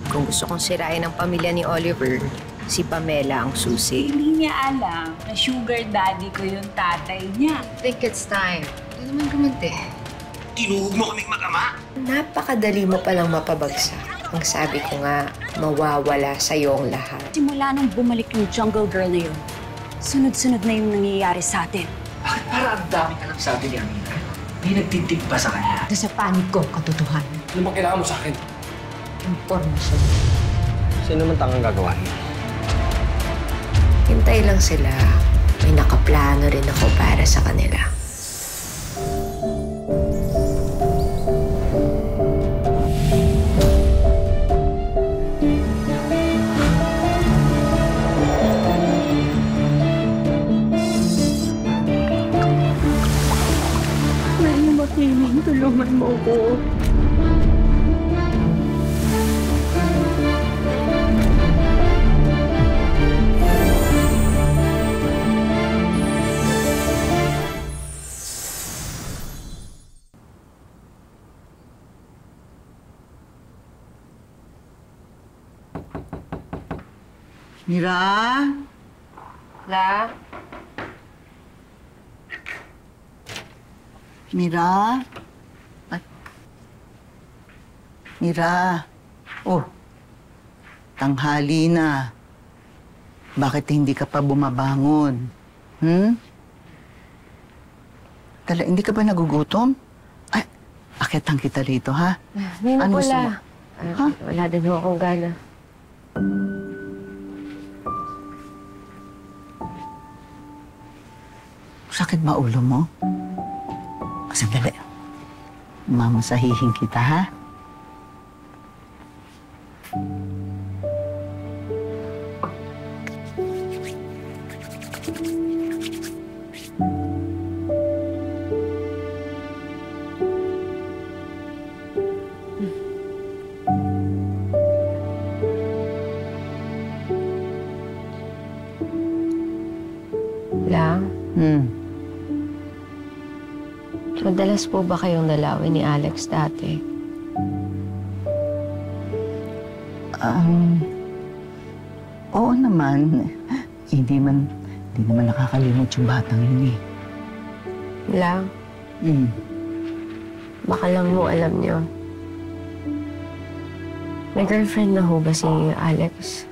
Kung gusto kong sirain ang pamilya ni Oliver, si Pamela ang susi. Hindi niya alam na sugar daddy ko yung tatay niya. I think it's time. Ito naman gumanti. Tinuhog mo kaming mag-ama? Napakadali mo palang mapabagsak. Ang sabi ko nga, mawawala sa'yo ang lahat. Simula nung bumalik yung jungle girl na yun, sunod-sunod na yung nangyayari sa atin. Bakit para ang dami ka lang sabi ni Amira? May nagtitig pa sa kanya. Sa panig ko, katotohanan. Ano bang kailangan mo sa akin? Impormasyon. Sino man tangang gagawain? Hintay lang sila. May nakaplano rin ako para sa kanila. Tulungan mo ko. Mira? La? Mira? Ay. Mira? Oh, tanghali na. Bakit hindi ka pa bumabangon? Hindi ka ba nagugutom? Ay, akitan kita rito, ha? Hindi na Ano po, gusto mo? La. Wala din ho akong gana. Sakit ba ulo mo? Sandali. Mamasahihin kita, ha? La? Madalas po ba kayong dalawin ni Alex dati? Oo naman. Hindi naman nakakalimot yung batang yun, eh. La? Baka lang mo alam niyo. May girlfriend na ho ba si Alex?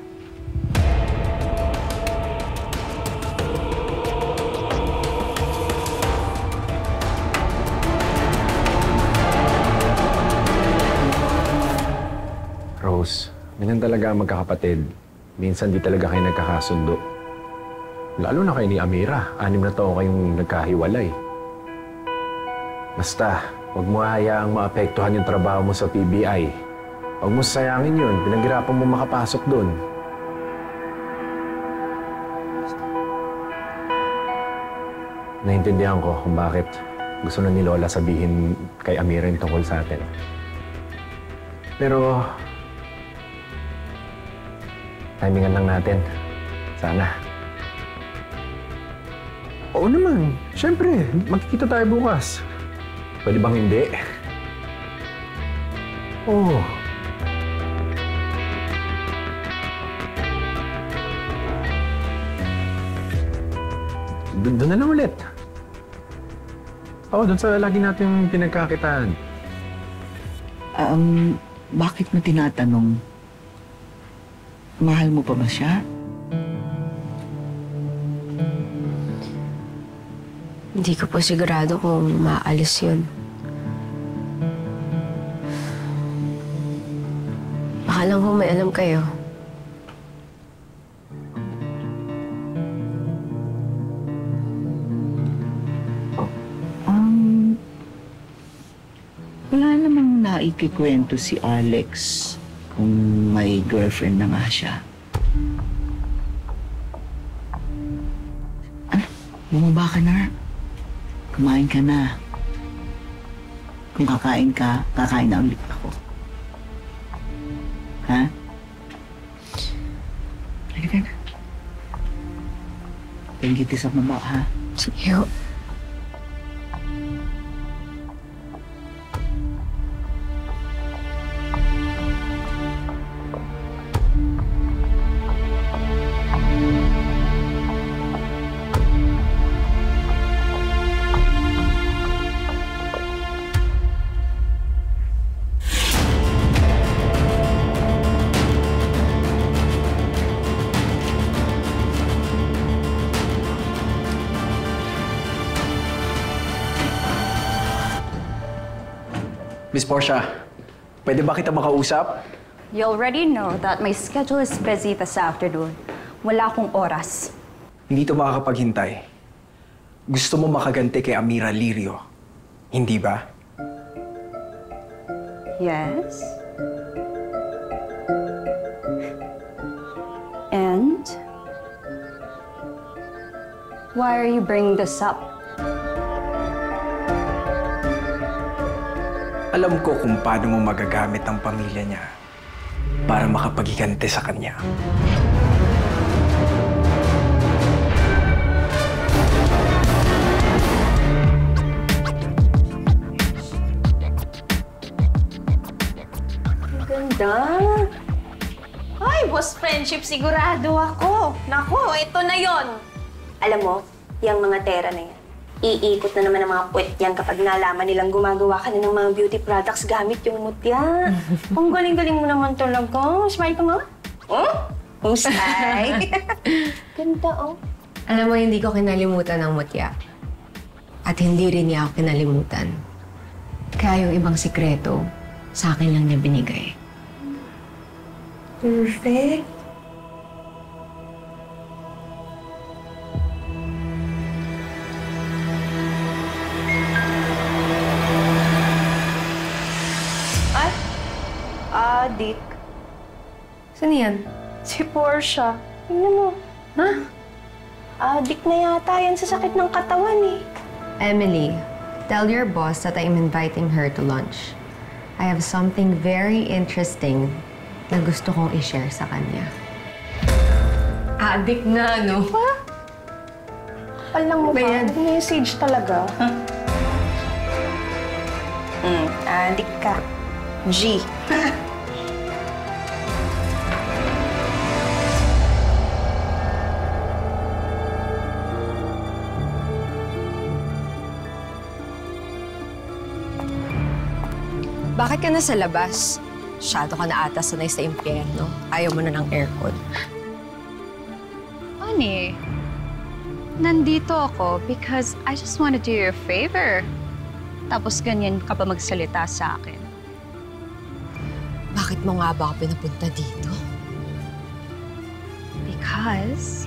Rose, ganyan talaga ang magkakapatid. Minsan di talaga kayo nagkakasundo. Lalo na kayo ni Amira. 6 na taon kayong nagkahiwalay. Basta, huwag mo hayaang maapektuhan yung trabaho mo sa PBI. Huwag mo sayangin yun. Pinaghirapan mo makapasok doon. Naintindihan ko kung bakit gusto na ni Lola sabihin kay Amira yung tungkol sa atin. Pero timingan lang natin. Sana. Oo naman. Siyempre, magkikita tayo bukas. Pwede bang hindi? Oo. Doon na lang ulit. Oo, doon sa lagi natin pinagkakitaan. Bakit mo tinatanong? Mahal mo pa ba siya? Hindi ko po sigurado kung maalis yun. Baka lang ho may alam kayo. Wala namang naikikwento si Alex kung may girlfriend na nga siya. Ano? Bumaba ka na. Kumain ka na. Kung kakain ka, kakain na ulit ako. Ha? Halika na. Tingiti sa mama, ha? Sige ho. Miss Portia, pwede ba kita makausap? You already know that my schedule is busy this afternoon. Wala akong oras. Hindi to makakapaghintay. Gusto mo makaganti kay Amira Lirio, hindi ba? Yes? And? Why are you bringing this up? Alam ko kung paano mo magagamit ang pamilya niya para makapaghiganti sa kanya. Ganda. Ay, boss friendship, sigurado ako. Naku, ito na yon. Alam mo, yung mga tera na yan, iikot na naman ang mga puwet yan kapag nalaman nilang gumagawa ka na ng mga beauty products gamit yung mutya. Ang galing-galing mo naman talaga. Smile ka nga. Oh? Husay. Ganda, oh. Alam mo, hindi ko kinalimutan ang mutya. At hindi rin niya ako kinalimutan. Kaya yung ibang sikreto, sa akin lang niya binigay. Perfect. Dick. Saan yan? Si Portia. Tingnan mo. Ha? Adik na yata yan sa sakit ng katawan eh. Emily, tell your boss that I'm inviting her to lunch. I have something very interesting na gusto kong i-share sa kanya. Adik nga, no? Ha? Alam mo ba, message talaga. Adik ka. G. Bakit ka na sa labas? Masyado ka na ata sanay sa impyerno. Ayaw mo na ng aircon. Honey, nandito ako because I just want to do you a favor. Tapos ganyan ka pa magsalita sa akin. Bakit mo nga ba ako pinapunta dito? Because,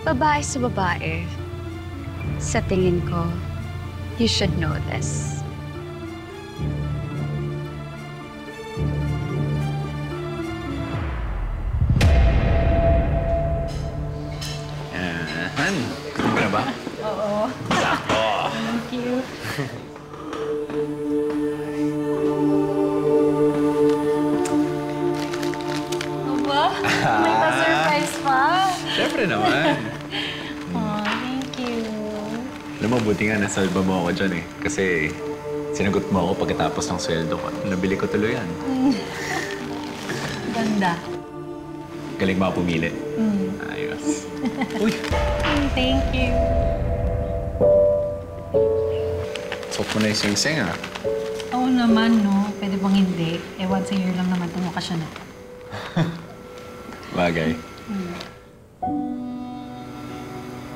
babae sa babae, sa tingin ko, you should know this. Gutom ka na ba? Oo. Sakto. Thank you. Aba, may pa-surprise pa. Siyempre naman. Oh, thank you. Alam mo, buti nga nasalba mo ako dyan eh. Kasi sinagot mo ako pagkatapos ng sweldo ko. Nabili ko tuloy yan. Ganda. Galing mga pumili. Ayos. Uy! Thank you. Suot mo na yung sing-sing ah. Oo naman, no? Pwede bang hindi? Eh, once a year lang naman itong okasyon na. Bagay.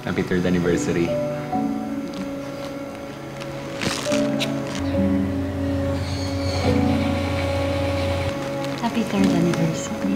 Happy 3rd anniversary. Happy 3rd anniversary.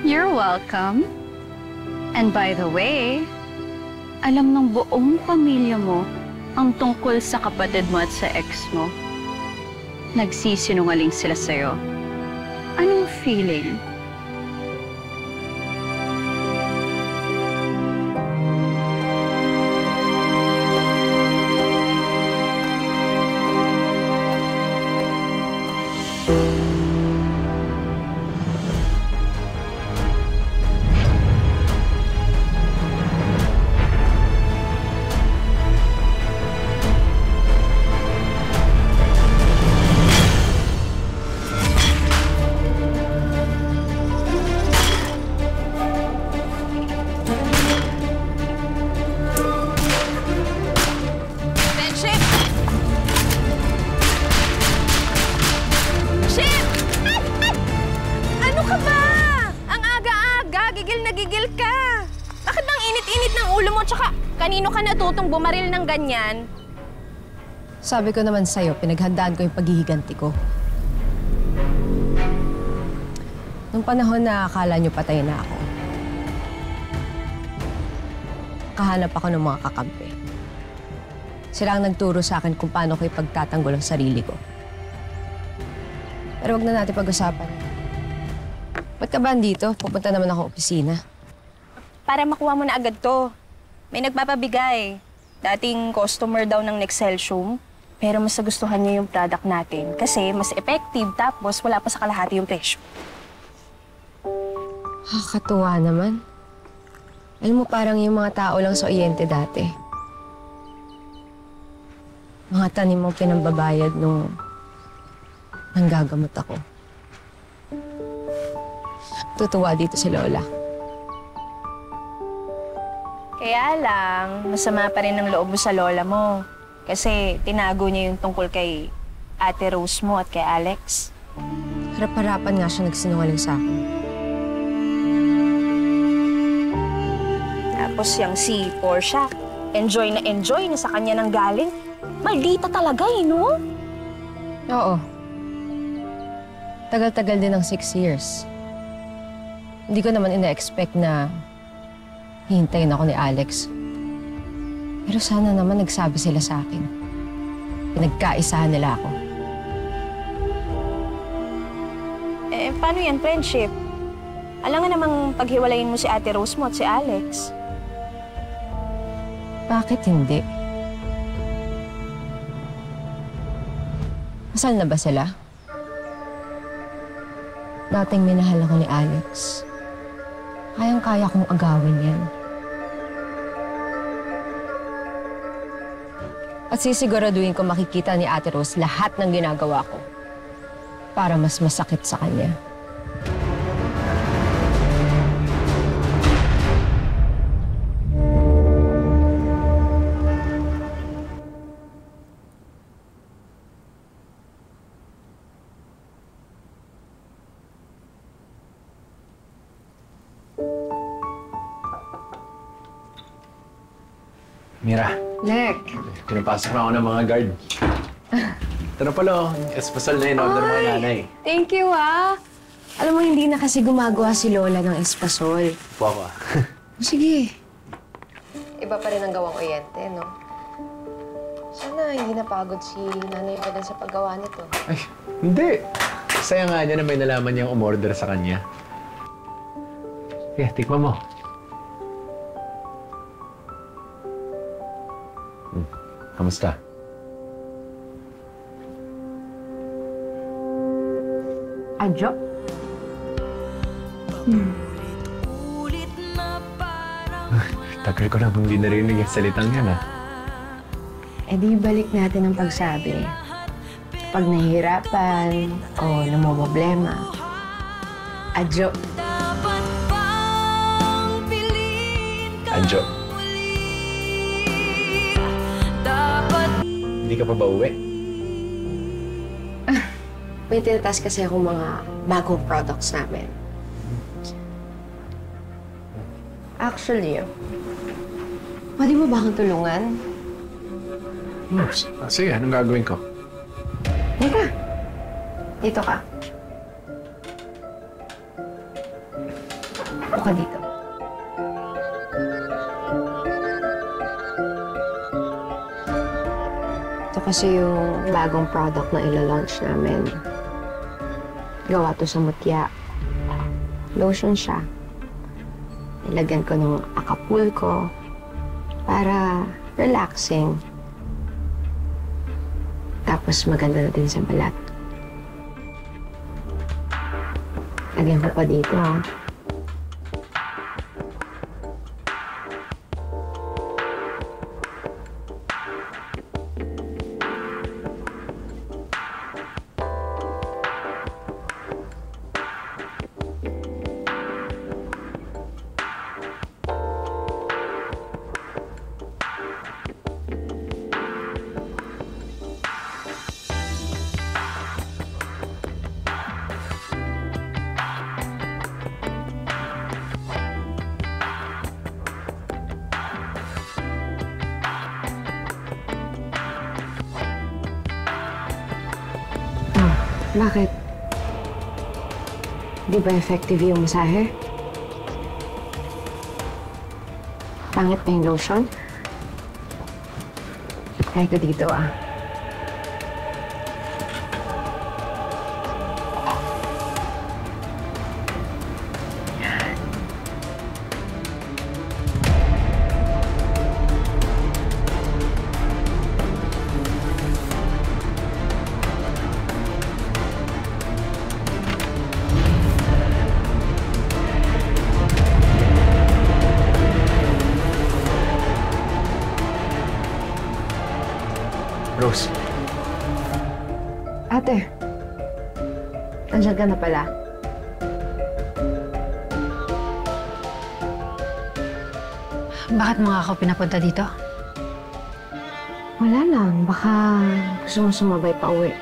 You're welcome. And by the way, alam ng buong pamilya mo ang tungkol sa kapatid mo at sa ex mo. Nagsisinungaling sila sa'yo. Anong feeling? ka natutong bumaril ng ganyan? Sabi ko naman sa'yo, pinaghandaan ko yung paghihiganti ko. Nung panahon na akala nyo patay na ako, kahanap ako ng mga kakampi. Sila ang nagturo sa akin kung paano ko ipagtatanggol ang sarili ko. Pero wag na natin pag-usapan. Ba't ka ba andito? Pupunta naman ako opisina. Para makuha mo na agad to. May nagpapabigay. Dating customer daw ng Nexcelsium, pero mas nagustuhan niya yung product natin kasi mas effective tapos wala pa sa kalahati yung presyo. Kakatuwa naman. Alam mo, parang yung mga tao lang sa Oriente dati. Mga tanim mong pinambabayad nung nanggagamot ako. Tutuwa dito si Lola. Kaya lang, masama pa rin ang loob mo sa lola mo. Kasi tinago niya yung tungkol kay Ate Rose mo at kay Alex. Harap-harapan nga siya nagsinungaling sa akin. Tapos yung si Portia, enjoy na sa kanya nang galing. Maldita talaga no? Oo. Tagal-tagal din ng 6 years. Hindi ko naman ina-expect na hihintayin ako ni Alex. Pero sana naman nagsabi sila sa akin. Pinagkaisahan nila ako. Eh, paano yan, friendship? Alam nga namang paghiwalayin mo si Ate Rose mo at si Alex. Bakit hindi? Masal na ba sila? Dating minahal ako ni Alex. Kayang-kaya kong agawin yan. At sisiguraduhin ko makikita ni Ate Rose lahat ng ginagawa ko para mas masakit sa kanya. Mira, Lek! pinapasok na ako ng mga guard. Ito na pala, espasal na in-order mo kay nanay. Thank you, ah! Alam mo, hindi na kasi gumagawa si Lola ng espasol. Po ako. Sige. Iba pa rin ang gawang Oriente, no? Sana hindi napagod si Nanay Belen sa paggawa nito. Ay, hindi. Saya nga niya na may nalaman niyang umorder sa kanya. Kaya, tikman mo. Kamusta? Adjo? Tagal ko na hindi narinig yung salitang yan, ah. Eh di balik natin ang pagsabi. Pag nahihirapan o namomroblema, adjo. Adjo. Hindi ka pa ba uwi? May tinatas kasi akong mga bagong products namin. Actually, pwede mo ba akong tulungan? Sige, anong gagawin ko? Teka, dito ka. Upo ka dito. Ito kasi yung bagong product na ila-launch namin. Gawa to sa mutya. Lotion siya. Ilagyan ko ng Acapulco para relaxing. Tapos maganda na din sa balat. Lagyan ko pa dito, ha? Bakit? Di ba effective yung masahe? Pangit pa yung lotion? Kaya ko dito Rose, Ate, nandiyan ka na pala. Bakit mo nga ako pinapunta dito? Wala lang. Baka gusto mong sumabay pa uwi.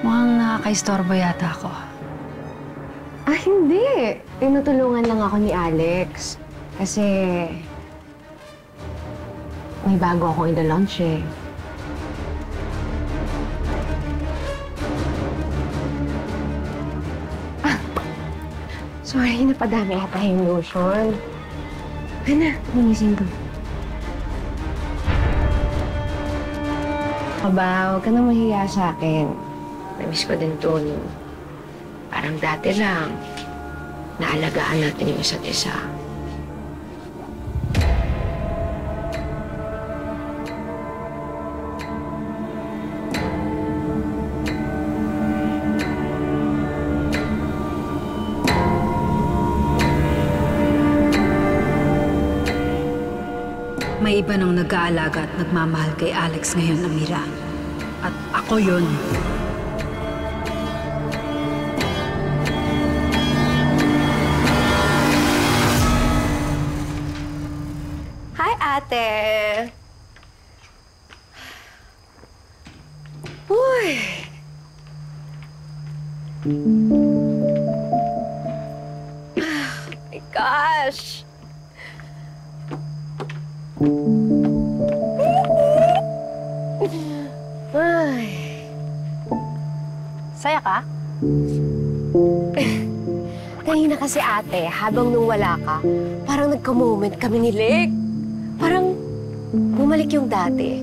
Mukhang nakaka-istorbo yata ako. Hindi. Tinutulungan lang ako ni Alex. Kasi may bago akong ida-launch eh. Sorry, napadami ata yung lotion. Ano? Linisin ko. Aba, huwag ka na mahiya sa akin. Namiss ko din to. Parang dati lang. Naalagaan natin yung isa't isa. May iba nang nag-aalaga at nagmamahal kay Alex ngayon, Amira. At ako yun. Hi, ate! Uy! Oh my gosh! Ay. Saya ka? Kanina kasi ate, habang nung wala ka, parang nagka-moment kami ni Lek. Parang bumalik yung dati.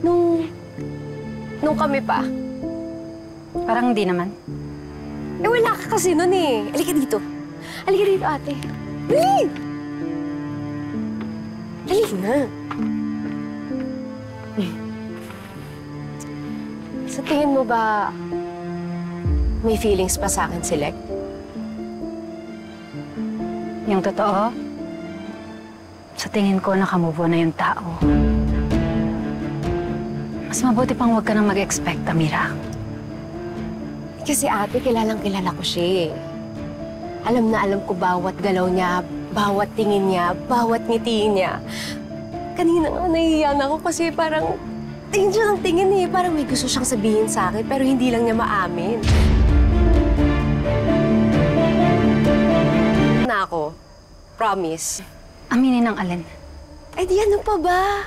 Nung kami pa. Parang hindi naman. Eh wala ka kasi nun eh. Halika dito. Halika dito ate. Dali! Dali na. Sa tingin mo ba may feelings pa sa akin si Lek? Yung totoo, sa tingin ko nakamove on na yung tao. Mas mabuti pang huwag ka nang mag-expect, Amira. Kasi ate, kilalang-kilala ko siya eh. Alam na alam ko bawat galaw niya, bawat tingin niya, bawat ngiti niya. Kanina nga nahihiya na ako kasi parang tingin siya ng tingin eh. Parang may gusto siyang sabihin sa akin pero hindi lang niya maamin. Na ako. Promise. Aminin ng alin. Eh di ano pa ba?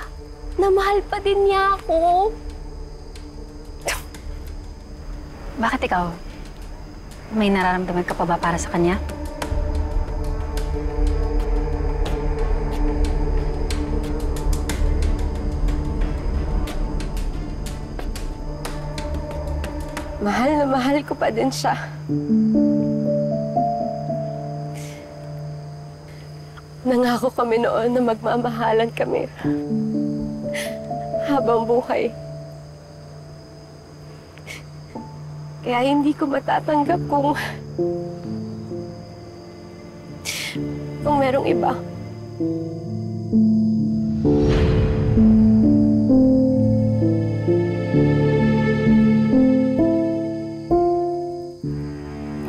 Namahal pa din niya ako. Bakit ikaw? May nararamdaman ka pa ba para sa kanya? Mahal na mahal ko pa din siya. Nangako kami noon na magmamahalan kami habang buhay. Kaya hindi ko matatanggap kung merong iba.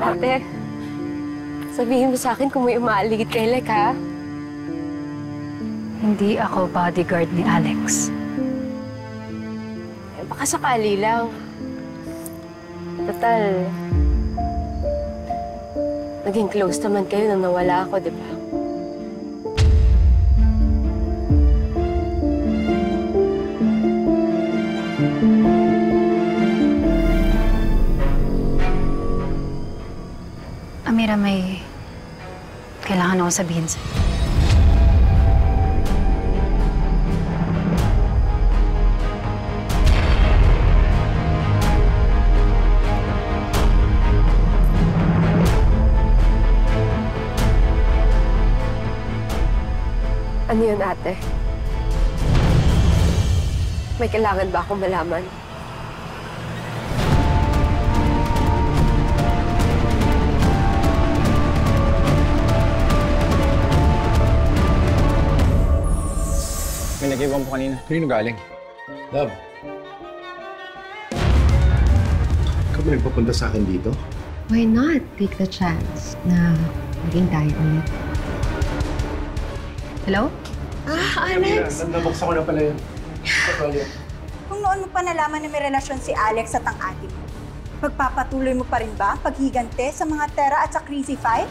Ate, sabihin mo sa akin kung may umaaligid kay Lek, ha? Hindi ako bodyguard ni Alex. Eh, baka sakali lang. Total, naging close naman kayo nang nawala ako, di ba? Amira, may kailangan ako sabihin sa'yo. Ano yun, ate? May kailangan ba akong malaman? May nag-iwan po kanina. Kanino galing? Love. Ikaw ba nagpapunta sa akin dito? Why not take the chance na maging tayo ulit? Hello? Alex! Nabuksan ko na pala yun. Kung noon mo pa nalaman na may relasyon si Alex at ang ate mo, magpapatuloy mo pa rin ba paghigante sa mga Tera at sa Crazy Five?